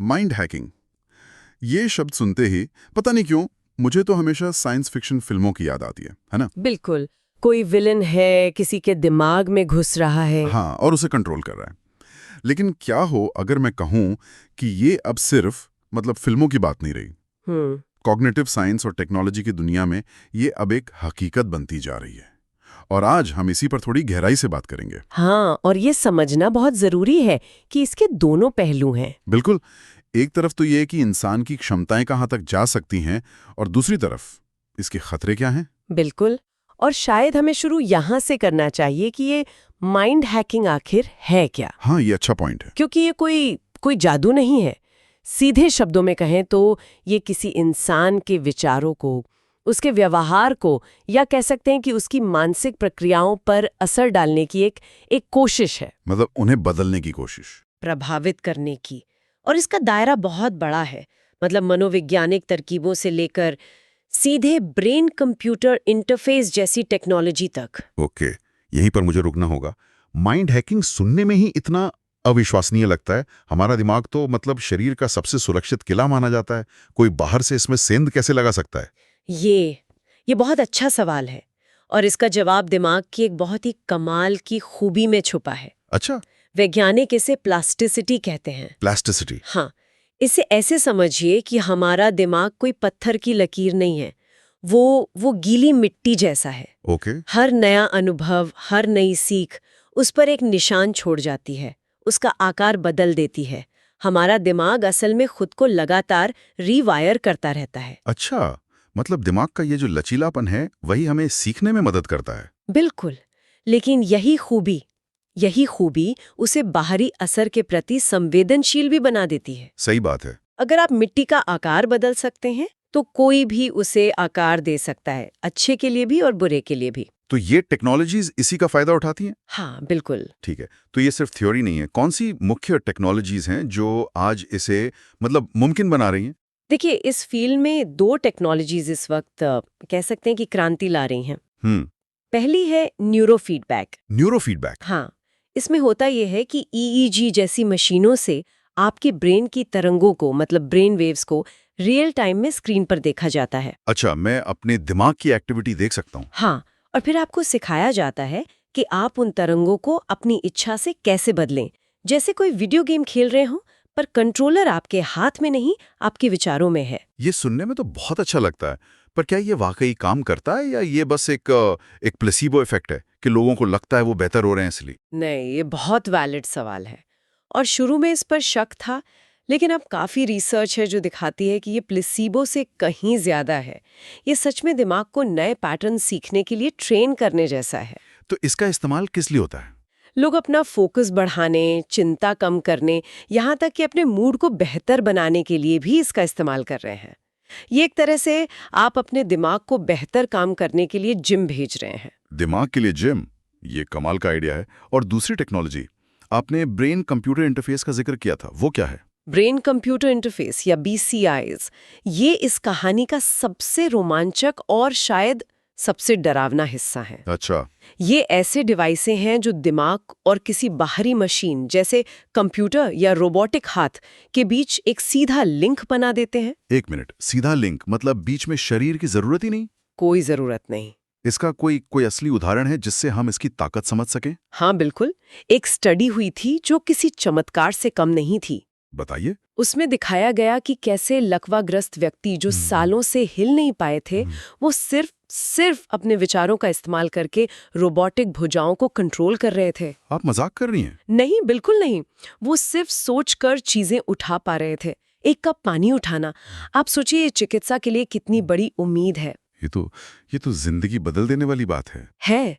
Mind hacking, ये शब्द सुनते ही पता नहीं क्यों मुझे तो हमेशा साइंस फिक्शन फिल्मों की याद आती है ना? बिल्कुल, कोई विलन है, किसी के दिमाग में घुस रहा है। हाँ, और उसे कंट्रोल कर रहा है। लेकिन क्या हो अगर मैं कहूं कि ये अब सिर्फ फिल्मों की बात नहीं रही। कॉग्निटिव साइंस और टेक्नोलॉजी की दुनिया में ये अब एक हकीकत बनती जा रही है। और आज हम इसी पर थोड़ी गहराई से बात करेंगे। हाँ, और ये समझना बहुत जरूरी है कि इसके दोनों पहलू हैं। बिल्कुल, एक तरफ तो ये कि इंसान की क्षमताएं कहाँ तक जा सकती हैं और दूसरी तरफ इसके खतरे क्या हैं। बिल्कुल, और शायद हमें शुरू यहाँ से करना चाहिए कि ये माइंड हैकिंग आखिर है क्या। हाँ, ये अच्छा पॉइंट है। क्योंकि ये कोई जादू नहीं है। सीधे शब्दों में कहें तो ये किसी इंसान के विचारों को, उसके व्यवहार को, या कह सकते हैं कि उसकी मानसिक प्रक्रियाओं पर असर डालने की एक कोशिश है। उन्हें बदलने की कोशिश, प्रभावित करने की। और इसका दायरा बहुत बड़ा है। मनोवैज्ञानिक तरकीबों से लेकर सीधे ब्रेन कंप्यूटर इंटरफेस जैसी टेक्नोलॉजी तक। ओके, यहीं पर मुझे रुकना होगा। माइंड हैकिंग सुनने में ही इतना अविश्वसनीय लगता है। हमारा दिमाग तो शरीर का सबसे सुरक्षित किला माना जाता है। कोई बाहर से इसमें सेंध कैसे लगा सकता है? ये बहुत अच्छा सवाल है, और इसका जवाब दिमाग की एक बहुत ही कमाल की खूबी में छुपा है। अच्छा, वैज्ञानिक इसे प्लास्टिसिटी कहते हैं। प्लास्टिसिटी? हाँ, इसे ऐसे समझिए कि हमारा दिमाग कोई पत्थर की लकीर नहीं है, वो गीली मिट्टी जैसा है। ओके। हर नया अनुभव, हर नई सीख उस पर एक निशान छोड़ जाती है, उसका आकार बदल देती है। हमारा दिमाग असल में खुद को लगातार रीवायर करता रहता है। अच्छा, दिमाग का ये जो लचीलापन है वही हमें सीखने में मदद करता है। बिल्कुल, लेकिन यही खूबी उसे बाहरी असर के प्रति संवेदनशील भी बना देती है। सही बात है। अगर आप मिट्टी का आकार बदल सकते हैं तो कोई भी उसे आकार दे सकता है, अच्छे के लिए भी और बुरे के लिए भी। तो ये टेक्नोलॉजीज इसी का फायदा उठाती हैं? हाँ, बिल्कुल। ठीक है, तो ये सिर्फ थ्योरी नहीं है। कौन सी मुख्य टेक्नोलॉजीज हैं जो आज इसे मुमकिन बना रही हैं? देखिए, इस फील्ड में 2 टेक्नोलॉजीज इस वक्त कह सकते हैं कि क्रांति ला रही हैं। पहली है न्यूरोफीडबैक। न्यूरोफीडबैक? हाँ, इसमें होता यह है कि ईईजी जैसी मशीनों से आपके ब्रेन की तरंगों को, ब्रेन वेव्स को रियल टाइम में स्क्रीन पर देखा जाता है। अच्छा, मैं अपने दिमाग की एक्टिविटी देख सकता हूँ? हाँ, और फिर आपको सिखाया जाता है कि आप उन तरंगों को अपनी इच्छा से कैसे बदलें, जैसे कोई वीडियो गेम खेल रहे हो, पर कंट्रोलर आपके हाथ में नहीं, आपके विचारों में है। ये सुनने में तो बहुत अच्छा लगता है, पर क्या ये वाकई काम करता है या ये बस एक प्लेसीबो इफेक्ट है कि लोगों को लगता है वो बेहतर हो रहे हैं इसलिए? नहीं, ये बहुत वैलिड सवाल है, और शुरू में इस पर शक था, लेकिन अब काफ़ी रिसर्च है जो दिखाती है कि ये प्लेसीबो से कहीं ज़्यादा है। ये सच में दिमाग को नए पैटर्न सीखने के लिए ट्रेन करने जैसा है। तो इसका इस्तेमाल किस लिए होता है? लोग अपना फोकस बढ़ाने, चिंता कम करने, यहाँ तक कि अपने मूड को बेहतर बनाने के लिए भी इसका इस्तेमाल कर रहे हैं। ये एक तरह से आप अपने दिमाग को बेहतर काम करने के लिए जिम भेज रहे हैं। दिमाग के लिए जिम? ये कमाल का आइडिया है। और दूसरी टेक्नोलॉजी, आपने ब्रेन कंप्यूटर इंटरफेस का जिक्र किया था, वो क्या है? ब्रेन कंप्यूटर इंटरफेस या BCIs, ये इस कहानी का सबसे रोमांचक और शायद सबसे डरावना हिस्सा है। अच्छा। ये ऐसे डिवाइसें हैं जो दिमाग और किसी बाहरी मशीन जैसे कंप्यूटर या रोबोटिक हाथ के बीच एक सीधा लिंक बना देते हैं। एक मिनट, सीधा लिंक बीच में शरीर की जरूरत ही नहीं? कोई जरूरत नहीं। इसका कोई असली उदाहरण है जिससे हम इसकी ताकत समझ सकें? हाँ, बिल्कुल। एक स्टडी हुई थी जो किसी चमत्कार से कम नहीं थी। बताइए। उसमें दिखाया गया कि कैसे लकवाग्रस्त व्यक्ति जो सालों से हिल नहीं पाए थे, वो सिर्फ अपने विचारों का इस्तेमाल करके रोबोटिक भुजाओं को कंट्रोल कर रहे थे। आप मजाक कर रही हैं? नहीं, बिल्कुल नहीं। वो सिर्फ सोचकर चीजें उठा पा रहे थे। एक कप पानी उठाना, आप सोचिए, चिकित्सा के लिए कितनी बड़ी उम्मीद है। ये तो जिंदगी बदल देने वाली बात है।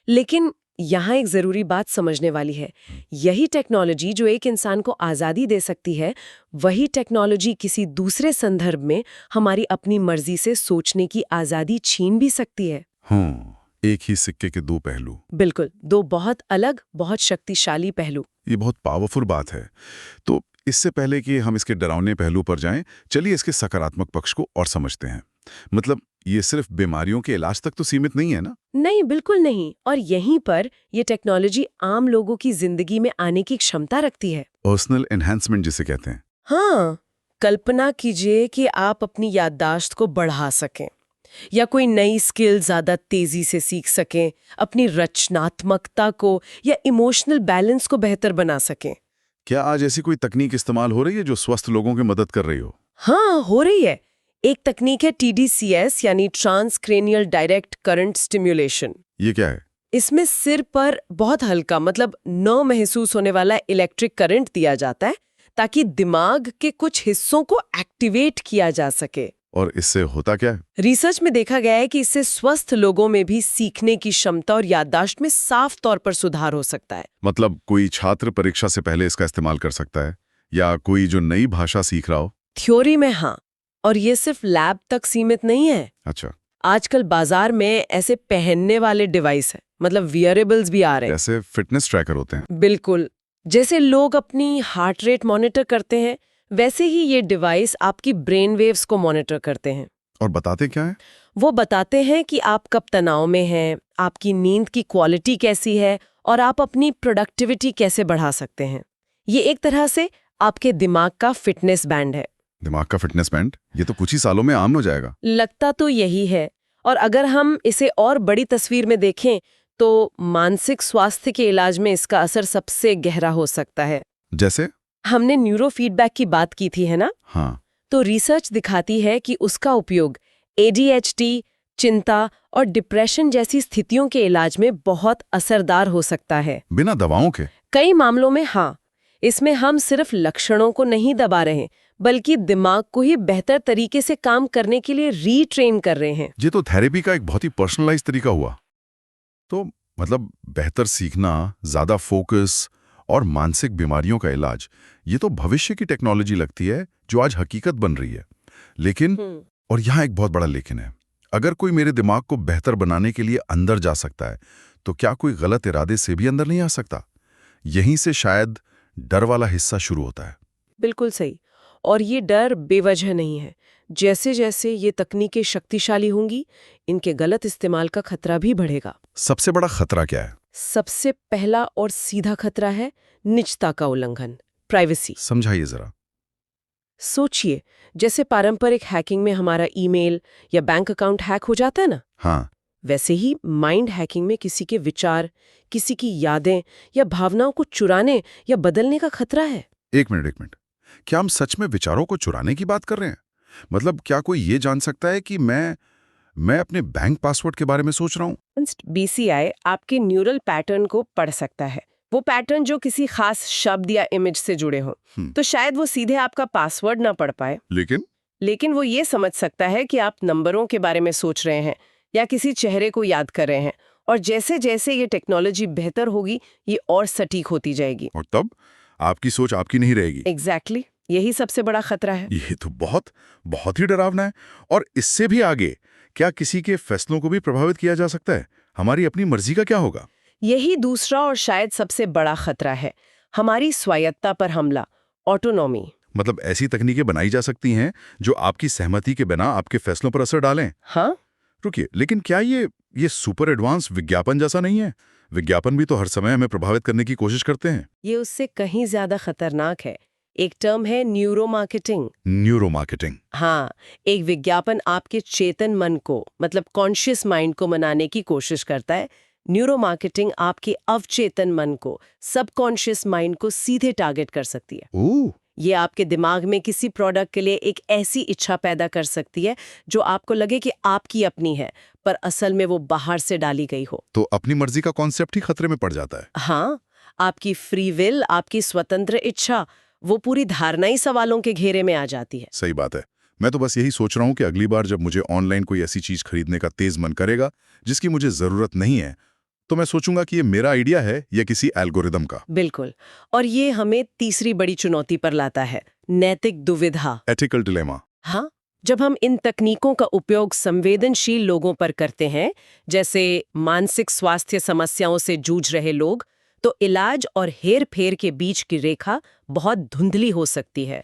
लेकिन यहाँ एक जरूरी बात समझने वाली है। यही टेक्नोलॉजी जो एक इंसान को आजादी दे सकती है, वही टेक्नोलॉजी किसी दूसरे संदर्भ में हमारी अपनी मर्जी से सोचने की आजादी छीन भी सकती है। एक ही सिक्के के 2 पहलू। बिल्कुल, 2 बहुत अलग, बहुत शक्तिशाली पहलू। ये बहुत पावरफुल बात है। तो इससे पहले कि हम इसके डरावने पहलू पर जाएं, चलिए इसके सकारात्मक पक्ष को और समझते हैं। ये सिर्फ बीमारियों के इलाज तक तो सीमित नहीं है ना? नहीं, बिल्कुल नहीं। और यहीं पर ये टेक्नोलॉजी आम लोगों की जिंदगी में आने की क्षमता रखती है। पर्सनल एनहांसमेंट जिसे कहते हैं। हाँ, कल्पना कीजिए कि आप अपनी याददाश्त को बढ़ा सकें या कोई नई स्किल ज्यादा तेजी से सीख सकें, अपनी रचनात्मकता को या इमोशनल बैलेंस को बेहतर बना सकें। क्या आज ऐसी कोई तकनीक इस्तेमाल हो रही है जो स्वस्थ लोगों की मदद कर रही हो? हाँ, हो रही है। एक तकनीक है TDCS यानी ट्रांसक्रेनियल डायरेक्ट करंट स्टिम्युलेशन। ये क्या है? इसमें सिर पर बहुत हल्का मतलब न महसूस होने वाला इलेक्ट्रिक करंट दिया जाता है ताकि दिमाग के कुछ हिस्सों को एक्टिवेट किया जा सके। और इससे होता क्या है? रिसर्च में देखा गया है कि इससे स्वस्थ लोगों में भी सीखने की क्षमता और याददाश्त में साफ तौर पर सुधार हो सकता है। मतलब कोई छात्र परीक्षा से पहले इसका इस्तेमाल कर सकता है या कोई जो नई भाषा सीख रहा हो? थ्योरी में हाँ, और ये सिर्फ लैब तक सीमित नहीं है। अच्छा, आजकल बाजार में ऐसे पहनने वाले डिवाइस है, मतलब वियरेबल्स भी आ रहे हैं। जैसे फिटनेस ट्रैकर होते हैं। बिल्कुल, जैसे लोग अपनी हार्ट रेट मॉनिटर करते हैं, वैसे ही ये डिवाइस आपकी ब्रेन वेव्स को मॉनिटर करते हैं। और बताते क्या है? वो बताते हैं कि आप कब तनाव में हैं, आपकी नींद की क्वालिटी कैसी है और आप अपनी प्रोडक्टिविटी कैसे बढ़ा सकते हैं। ये एक तरह से आपके दिमाग का फिटनेस बैंड है। दिमाग का फिटनेस बैंड? ये तो कुछ ही सालों में आम हो जाएगा। लगता तो यही है। और अगर हम इसे और बड़ी तस्वीर में देखें तो मानसिक स्वास्थ्य के इलाज में इसका असर सबसे गहरा हो सकता है। जैसे? हमने न्यूरो फीडबैक की बात की थी, है ना? हाँ। तो रिसर्च दिखाती है कि उसका उपयोग ADHD, चिंता और डिप्रेशन जैसी स्थितियों के इलाज में बहुत असरदार हो सकता है। बिना दवाओं के? कई मामलों में हाँ। इसमें हम सिर्फ लक्षणों को नहीं दबा रहे, बल्कि दिमाग को ही बेहतर तरीके से काम करने के लिए रीट्रेन कर रहे हैं। ये तो थेरेपी का एक बहुत ही पर्सनलाइज तरीका हुआ। तो मतलब बेहतर सीखना, ज्यादा फोकस और मानसिक बीमारियों का इलाज, ये तो भविष्य की टेक्नोलॉजी लगती है जो आज हकीकत बन रही है। लेकिन, और यहाँ एक बहुत बड़ा लेकिन है, अगर कोई मेरे दिमाग को बेहतर बनाने के लिए अंदर जा सकता है, तो क्या कोई गलत इरादे से भी अंदर नहीं आ सकता? यहीं से शायद डर वाला हिस्सा शुरू होता है। बिल्कुल सही। और ये डर बेवजह नहीं है। जैसे जैसे ये तकनीकें शक्तिशाली होंगी, इनके गलत इस्तेमाल का खतरा भी बढ़ेगा। सबसे बड़ा खतरा क्या है? सबसे पहला और सीधा खतरा है निजता का उल्लंघन, प्राइवेसी। समझाइए जरा। सोचिए, जैसे पारंपरिक हैकिंग में हमारा ईमेल या बैंक अकाउंट हैक हो जाता है ना, हाँ। वैसे ही माइंड हैकिंग में किसी के विचार, किसी की यादें या भावनाओं को चुराने या बदलने का खतरा है। एक मिनट। क्या हम सच में विचारों को चुराने की बात कर रहे हैं? मतलब क्या कोई ये जान सकता है कि मैं अपने बैंक पासवर्ड के बारे में सोच रहा हूँ? BCI आपके न्यूरल पैटर्न को पढ़ सकता है। वो पैटर्न जो किसी खास शब्द या इमेज से जुड़े हों। तो शायद वो सीधे आपका पासवर्ड ना पढ़ पाए, लेकिन वो ये समझ सकता है कि आप नंबरों के बारे में सोच रहे हैं या किसी चेहरे को याद कर रहे हैं। और जैसे जैसे ये टेक्नोलॉजी बेहतर होगी, ये और सटीक होती जाएगी। और तब आपकी सोच आपकी नहीं रहेगी। एग्जैक्टली, यही सबसे बड़ा खतरा है। ये तो बहुत ही डरावना है। और इससे भी आगे, क्या किसी के फैसलों को भी प्रभावित किया जा सकता है? हमारी अपनी मर्जी का क्या होगा? यही दूसरा और शायद सबसे बड़ा खतरा है, हमारी स्वायत्ता पर हमला, ऑटोनॉमी। मतलब ऐसी तकनीकें बनाई जा सकती हैं जो आपकी सहमति के बिना आपके फैसलों पर असर डालें। हाँ, रुकिए, लेकिन क्या ये सुपर एडवांस विज्ञापन जैसा नहीं है? विज्ञापन भी तो हर समय हमें प्रभावित करने की कोशिश करते हैं। ये उससे कहीं ज्यादा खतरनाक है। एक टर्म है न्यूरो मार्केटिंग। Neuro marketing? हाँ, एक विज्ञापन आपके चेतन मन को, मतलब कॉन्शियस माइंड को मनाने की कोशिश करता है। न्यूरो मार्केटिंग आपके अवचेतन मन को, सबकॉन्शियस माइंड को सीधे टारगेट कर सकती है। ओह! ये आपके दिमाग में किसी प्रोडक्ट के लिए एक ऐसी इच्छा पैदा कर सकती है जो आपको लगे कि आपकी अपनी है, पर असल में वो बाहर से डाली गई हो। तो अपनी मर्जी का कॉन्सेप्ट ही खतरे में पड़ जाता है। हाँ, आपकी फ्री विल, आपकी स्वतंत्र इच्छा, वो पूरी धारणा ही सवालों के घेरे में आ जाती है। सही बात है। मैं तो बस यही सोच रहा हूँ कि अगली बार जब मुझे ऑनलाइन कोई ऐसी चीज खरीदने का तेज मन करेगा जिसकी मुझे जरूरत नहीं है, तो मैं सोचूंगा कि ये मेरा आइडिया है या किसी एल्गोरिदम का। बिल्कुल। और ये हमें तीसरी बड़ी चुनौती पर लाता है, नैतिक दुविधा, एथिकल डिलेमा। हाँ, जब हम इन तकनीकों का उपयोग संवेदनशील लोगों पर करते हैं, जैसे मानसिक स्वास्थ्य समस्याओं से जूझ रहे लोग, तो इलाज और हेर-फेर के बीच की रेखा बहुत धुंधली हो सकती है।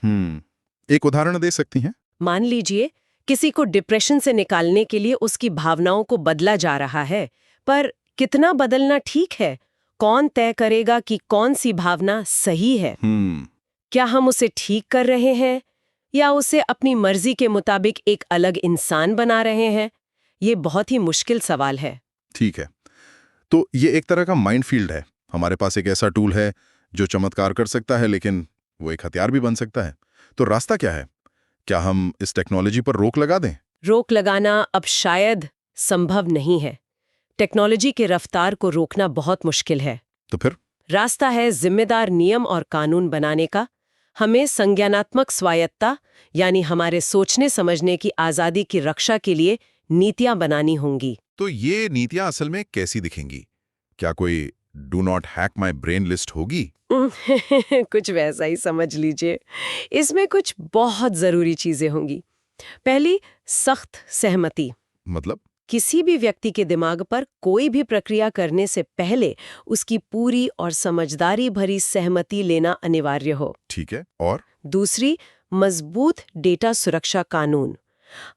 एक उदाहरण दे सकती हैं? मान लीजिए, किसी को डिप्रेशन से निकालने के लिए उसकी भावनाओं को बदला जा रहा है, पर कितना बदलना ठीक है? कौन तय करेगा कि कौन सी भावना सही है? क्या हम उसे ठीक कर रहे हैं या उसे अपनी मर्जी के मुताबिक एक अलग इंसान बना रहे हैं? ये बहुत ही मुश्किल सवाल है। ठीक है, तो ये एक तरह का माइनफील्ड है। हमारे पास एक ऐसा टूल है जो चमत्कार कर सकता है, लेकिन वो एक हथियार भी बन सकता है। तो रास्ता क्या है? क्या हम इस टेक्नोलॉजी पर रोक लगा दें? रोक लगाना अब शायद संभव नहीं है। टेक्नोलॉजी के रफ्तार को रोकना बहुत मुश्किल है। तो फिर रास्ता है जिम्मेदार नियम और कानून बनाने का। हमें संज्ञानात्मक स्वायत्ता यानी हमारे सोचने समझने की आज़ादी की रक्षा के लिए नीतियां बनानी होंगी। तो ये नीतियां असल में कैसी दिखेंगी? क्या कोई do not hack my brain list होगी? कुछ वैसा ही समझ लीजिए। इसमें कुछ बहुत जरूरी चीजें होंगी। पहली, सख्त सहमति। मतलब किसी भी व्यक्ति के दिमाग पर कोई भी प्रक्रिया करने से पहले उसकी पूरी और समझदारी भरी सहमति लेना अनिवार्य हो। ठीक है। और दूसरी, मजबूत डेटा सुरक्षा कानून।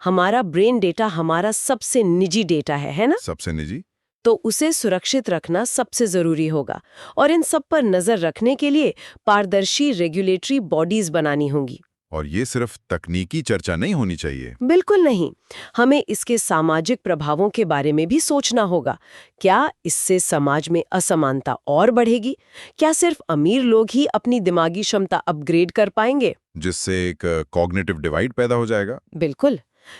हमारा ब्रेन डेटा हमारा सबसे निजी डेटा है ना? सबसे निजी? तो उसे सुरक्षित रखना सबसे जरूरी होगा और इन सब पर नजर रखने के लिए पारदर्शी रेगुलेटरी बॉडीज बनानी होंगी। और ये सिर्फ तकनीकी चर्चा नहीं होनी चाहिए। बिल्कुल नहीं। हमें इसके सामाजिक प्रभावों के बारे में भी सोचना होगा। क्या इससे समाज में असमानता और बढ़ेगी? क्या सिर्फ अमीर लोग ही अपनी दिमागी क्षमता अपग्रेड कर पाएंगे, जिससे एक कॉग्निटिव डिवाइड पैदा हो जाएगा? बिल्कुल।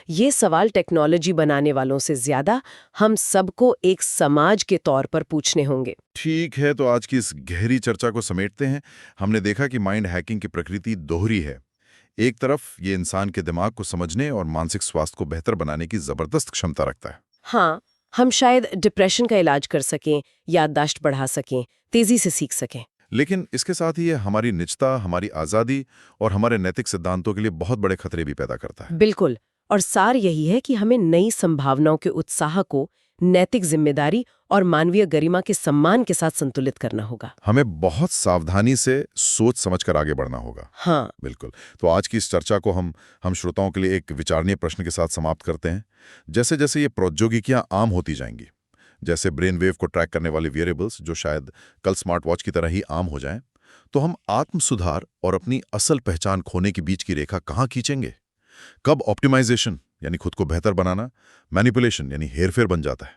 ये सवाल टेक्नोलॉजी बनाने वालों से ज्यादा हम सबको एक समाज के तौर पर पूछने होंगे। ठीक है, तो आज की इस गहरी चर्चा को समेटते हैं। हमने देखा कि माइंड हैकिंग की प्रकृति दोहरी है। एक तरफ ये इंसान के दिमाग को समझने और मानसिक स्वास्थ्य को बेहतर बनाने की जबरदस्त क्षमता रखता है। हाँ, हम शायद डिप्रेशन का इलाज कर सकें, याददाश्त बढ़ा सकें, तेजी से सीख सकें। लेकिन इसके साथ ही ये हमारी निजता, हमारी आज़ादी और हमारे नैतिक सिद्धांतों के लिए बहुत बड़े खतरे भी पैदा करता है। बिल्कुल। और सार यही है कि हमें नई संभावनाओं के उत्साह को नैतिक जिम्मेदारी और मानवीय गरिमा के सम्मान के साथ संतुलित करना होगा। हमें बहुत सावधानी से सोच समझकर आगे बढ़ना होगा। हाँ, बिल्कुल। तो आज की इस चर्चा को हम श्रोताओं के लिए एक विचारणीय प्रश्न के साथ समाप्त करते हैं। जैसे जैसे ये प्रौद्योगिकियां आम होती जाएंगी, जैसे ब्रेन वेव को ट्रैक करने वाले वेरिएबल्स जो शायद कल स्मार्ट वॉच की तरह ही आम हो जाएं, तो हम आत्म सुधार और अपनी असल पहचान खोने के बीच की रेखा कहाँ खींचेंगे? कब ऑप्टिमाइजेशन यानी खुद को बेहतर बनाना मैनिपुलेशन यानी हेरफेर बन जाता है?